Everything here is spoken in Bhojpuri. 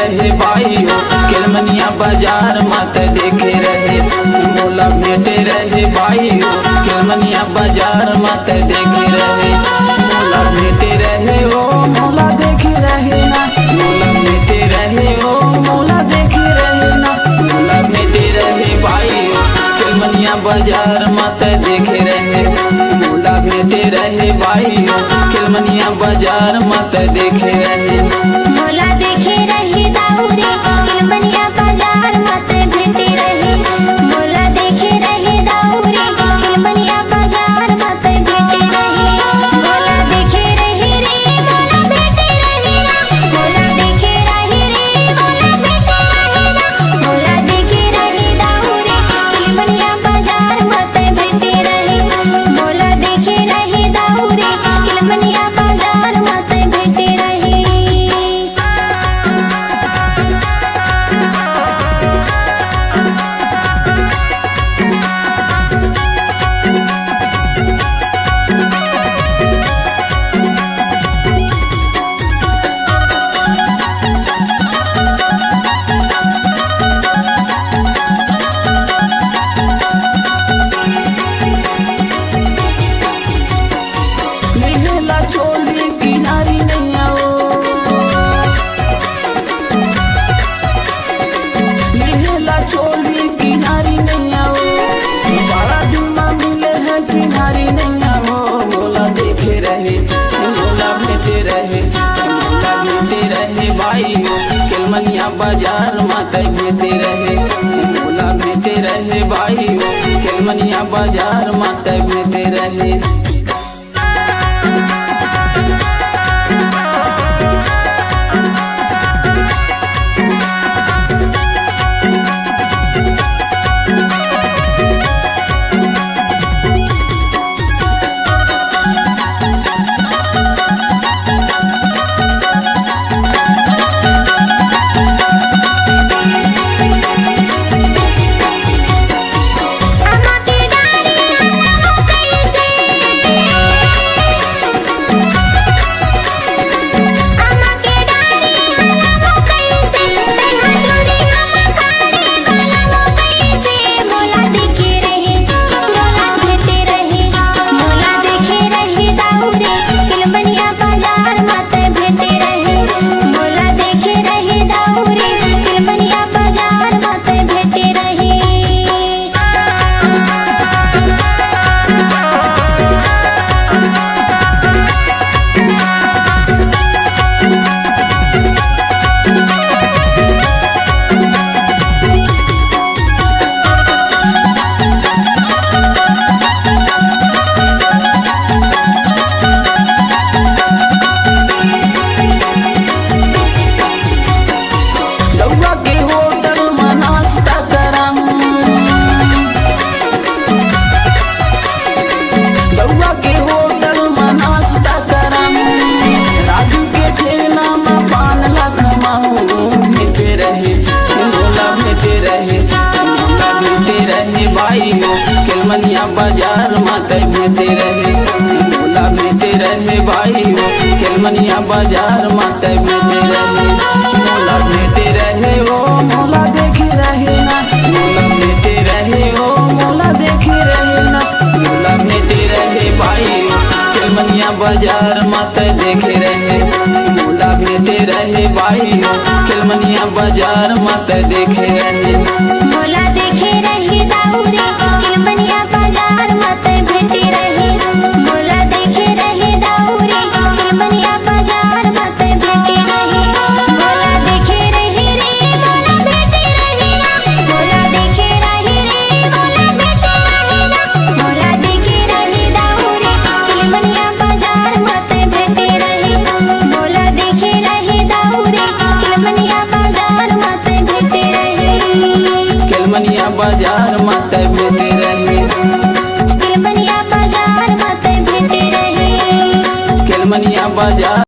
रहे भाइयों केलमनिया बाजार मत देखे रहे। मोला भेटे रहे भाइयों केलमनिया बाजार मत देखे रहे। मोला भेटे रहे ओ मोला देखे रहे ना, मोला भेटे रहे ओ मोला देखे रहे ना। मोला भेटे रहे भाइयों केलमनिया बाजार मत देखे रहे। मोला भेटे रहे भाइयों केलमनिया बाजार मत देखे रहे। मोला देखे रहे दाऊरे केलमनिया बाजार मत भेटे रहे। मोला देखे रहे दाऊरे केलमनिया बाजार मत भेटे रहे। मोला देखे रहे रे मोला भेटे रहे ना, मोला देखे रहे रे मोला भेटे रहे ना। मोला देखे रहे दाऊरे केलमनिया बाजार मत भेटे रहे। मोला देखे रहे दाऊरे केलमनिया बाजार मत भेटे रहे। लेहला चोली किनारी नहीं आओ, लेहला चोली किनारी नहीं आओ। बड़ा दिन मिले है चिनारी नहीं आओ। मोला देखे रहे मोला भेटे रहे। मोला भेटे रहे भाइयों केलमनिया बाजार मत भेटे रहे। मोला भेटे रहे भाइयों केलमनिया बाजार मत भेटे रहे। केलमनिया बाजार मत भेटे रहे। मोला भेटे रहे भाइयों केलमनिया बाजार मत भेटे रहे। मोला भेटे रहे ओ मोला देखे रहे ना, मोला भेटे रहे ओ मोला देखे रहे ना। मोला भेटे रहे भाइयों केलमनिया बाजार मत देखे रहे। मोला भेटे रहे भाइयों केलमनिया बाजार मत देखे रहे। मोला देखे रहे दाऊरे केलमनिया बाजार मत भेटे रहे। मोला देखे रहे दाऊरे केलमनिया बाजार मत भेटे रहे। मोला देखे रहे रे मोला भेटे रहे ना, मोला देखे रहे रे मोला भेटे रहे ना। मोला देखे रहे दाऊरे केलमनिया बाजार मत भेटे रहे। मोला देखे रहे दाऊरे केलमनिया बाजार मत भेटे रहे। केलमनिया बाजार मत भेटे रहे। केलमनिया बाजार मत भेटे रहे। केलमनिया बाजार